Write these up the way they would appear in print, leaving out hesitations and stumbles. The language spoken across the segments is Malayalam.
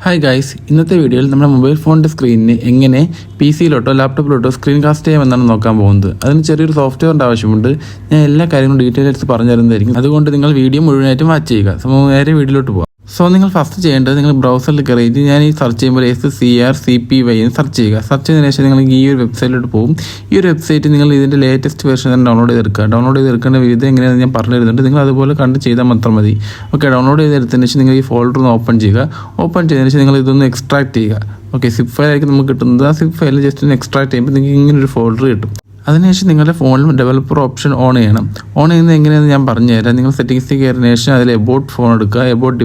ഹായ് ഗൈസ്, ഇന്നത്തെ വീഡിയോയിൽ നമ്മുടെ മൊബൈൽ ഫോണിൻ്റെ സ്ക്രീനിന് എങ്ങനെ പി സിയിലോട്ടോ ലാപ്ടോപ്പിലോട്ടോ സ്ക്രീൻ കാസ്റ്റ് ചെയ്യാമെന്നാണ് നോക്കാൻ പോകുന്നത്. അതിന് ചെറിയൊരു സോഫ്റ്റ്വെയറിൻ്റെ ആവശ്യമുണ്ട്. ഞാൻ എല്ലാ കാര്യങ്ങളും ഡീറ്റെയിൽ ആയിട്ട് പറഞ്ഞു തരുന്നതായിരിക്കും. അതുകൊണ്ട് നിങ്ങൾ വീഡിയോ മുഴുവനായിട്ടും വാച്ച് ചെയ്യുക. നേരെ വീഡിയോയിലോട്ട് പോകാം. നിങ്ങൾ ഫസ്റ്റ് ചെയ്യേണ്ടത് നിങ്ങൾ ബ്രൗസറിൽ കയറിയിട്ട് ഞാൻ ഈ സെർച്ച് ചെയ്യുമ്പോൾ SCRCPY എന്ന് സെർച്ച് ചെയ്യുക. സെർച്ച് ചെയ്തതിനു ശേഷം നിങ്ങൾ ഈ ഒരു വെബ്സൈറ്റിലോട്ട് പോകും. ഈ ഒരു വെബ്സൈറ്റ് നിങ്ങൾ ഇതിൻ്റെ ലേറ്റസ്റ്റ് വേർഷൻ തന്നെ ഡൗൺലോഡ് ചെയ്തെടുക്കുക. ഡൗൺലോഡ് ചെയ്തെടുക്കേണ്ട വിധം എങ്ങനെയാണെന്ന് ഞാൻ പറഞ്ഞു തരുന്നുണ്ട്. നിങ്ങൾ അതുപോലെ കണ്ട് ചെയ്താൽ മാത്രം മതി. ഓക്കെ, ഡൗൺലോഡ് ചെയ്തെടുത്തതിന് ശേഷം നിങ്ങൾ ഈ ഫോൾഡർ ഒന്ന് ഓപ്പൺ ചെയ്യുക. ഓപ്പൺ ചെയ്തതിന് ശേഷം നിങ്ങൾ ഇതൊന്ന് എക്സ്ട്രാക്ട് ചെയ്യുക. ഓക്കെ, സിപ്പ് ഫയലായിരിക്കും നമുക്ക് കിട്ടുന്നത്. ആ സിപ്പ് ഫയൽ ജസ്റ്റ് ഒന്ന് എക്സ്ട്രാക്ട് ചെയ്യുമ്പോൾ നിങ്ങൾക്ക് ഇങ്ങനൊരു ഫോൾഡർ കിട്ടും. അതിനുശേഷം നിങ്ങളുടെ ഫോണിൽ ഡെവലപ്പർ ഓപ്ഷൻ ഓൺ ചെയ്യണം. ഓൺ ചെയ്യുന്നത് എങ്ങനെയാണെന്ന് ഞാൻ പറഞ്ഞുതരാം. നിങ്ങൾ സെറ്റിംഗ്സിൽ കയറിയതിനു ശേഷം അതിൽ എബോട്ട് ഫോൺ എടുക്കുക. എബോട്ട്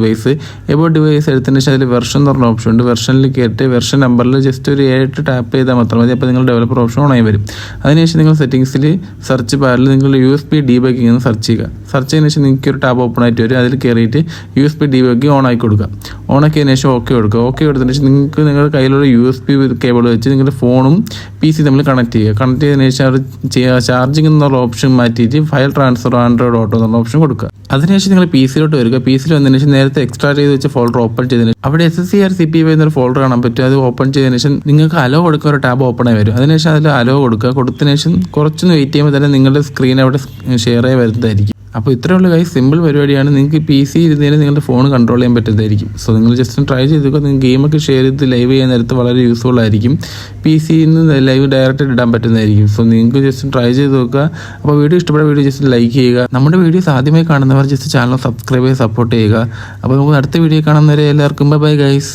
ഡിവൈസ് എടുത്തതിന് ശേഷം അതിൽ വെർഷൻ എന്ന് പറഞ്ഞ ഓപ്ഷൻ ഉണ്ട്. വെർഷനിൽ കയറിയിട്ട് വെർഷൻ നമ്പറിൽ ജസ്റ്റ് ഒരു 7 ടാപ്പ് ചെയ്താൽ മാത്രം മതി. അപ്പോൾ നിങ്ങൾ ഡെവലപ്പർ ഓപ്ഷൻ ഓൺ ആയി വരും. അതിനുശേഷം നിങ്ങൾ സെറ്റിംഗ്സിൽ സെർച്ച് ബാറിൽ നിങ്ങൾ USB ഡീബഗ്ഗിംഗ് എന്ന് സെർച്ച് ചെയ്യുക. സെർച്ച് ചെയ്തതിനു ശേഷം നിങ്ങൾക്ക് ഒരു ടാബ് ഓപ്പൺ ആയിട്ട് വരും. അതിൽ കയറിയിട്ട് USB ഡീബഗ്ഗിംഗ് ഓൺ ആക്കി കൊടുക്കുക. ഓൺ ആക്കിയതിനു ശേഷം ഓക്കെ കൊടുക്കുക. ഓക്കെ കൊടുത്തതിന് ശേഷം നിങ്ങൾക്ക് നിങ്ങളുടെ കയ്യിലുള്ള USB കേബിൾ വെച്ച് നിങ്ങളുടെ ഫോണും PC തമ്മിൽ കണക്ട് ചെയ്യുക. കണക്ട് ചെയ്തതിനു ശേഷം ചാർജിംഗ് എന്നുള്ള ഓപ്ഷൻ മാറ്റിയിട്ട് ഫയൽ ട്രാൻസ്ഫർ ആൻഡ്രോയിഡ് ഓട്ടോ എന്നുള്ള ഓപ്ഷൻ കൊടുക്കുക. അതിനുശേഷം നിങ്ങൾ PC-യിലോട്ട് വരിക. PC-യിൽ വന്നതിന് ശേഷം നേരത്തെ എക്സ്ട്രാ ചെയ്ത് വെച്ച ഫോൾഡർ ഓപ്പൺ ചെയ്തതിന് അവിടെ SCRCPY എന്നൊരു ഫോൾഡർ കാണാൻ പറ്റും. അത് ഓപ്പൺ ചെയ്തതിന് ശേഷം നിങ്ങൾക്ക് അലോ കൊടുക്കുക. ഒരു ടാബ് ഓപ്പൺ ആയി വരും. അതിനുശേഷം അതിൽ അലോ കൊടുക്കുക. കൊടുത്തതിന് ശേഷം കുറച്ചൊന്ന് വെയിറ്റ് ചെയ്യുമ്പോൾ തന്നെ നിങ്ങളുടെ സ്ക്രീൻ അവിടെ ഷെയർ ആയി വരുന്നതായിരിക്കും. അപ്പോൾ ഇത്രയുള്ള കൈ സിമ്പിൾ പരിപാടിയാണ്. നിങ്ങൾക്ക് PC ഇരുന്നതിന് നിങ്ങളുടെ ഫോൺ കൺട്രോൾ ചെയ്യാൻ പറ്റുന്നതായിരിക്കും. നിങ്ങൾ ജസ്റ്റ് ട്രൈ ചെയ്തേക്കുക. നിങ്ങൾക്ക് ഗെയിമൊക്കെ ഷെയർ ചെയ്ത് ലൈവ് ചെയ്യാൻ നേരത്ത് വളരെ യൂസ്ഫുൾ ആയിരിക്കും. PC-യിൽ നിന്ന് ലൈവ് ഡയറക്റ്റ് ഇടാൻ പറ്റുന്നതായിരിക്കും. നിങ്ങൾക്ക് ജസ്റ്റ് ട്രൈ ചെയ്ത് നോക്കുക. അപ്പോൾ വീഡിയോ ഇഷ്ടപ്പെട്ട വീഡിയോ ജസ്റ്റ് ലൈക്ക് ചെയ്യുക. നമ്മുടെ വീഡിയോസ് ആദ്യമായി കാണുന്നവർ ജസ്റ്റ് ചാനൽ സബ്സ്ക്രൈബ് ചെയ്ത് സപ്പോർട്ട് ചെയ്യുക. അപ്പോൾ നമുക്ക് അടുത്ത വീഡിയോ കാണുന്നവരെ എല്ലാവർക്കും ബൈ ഗൈസ്.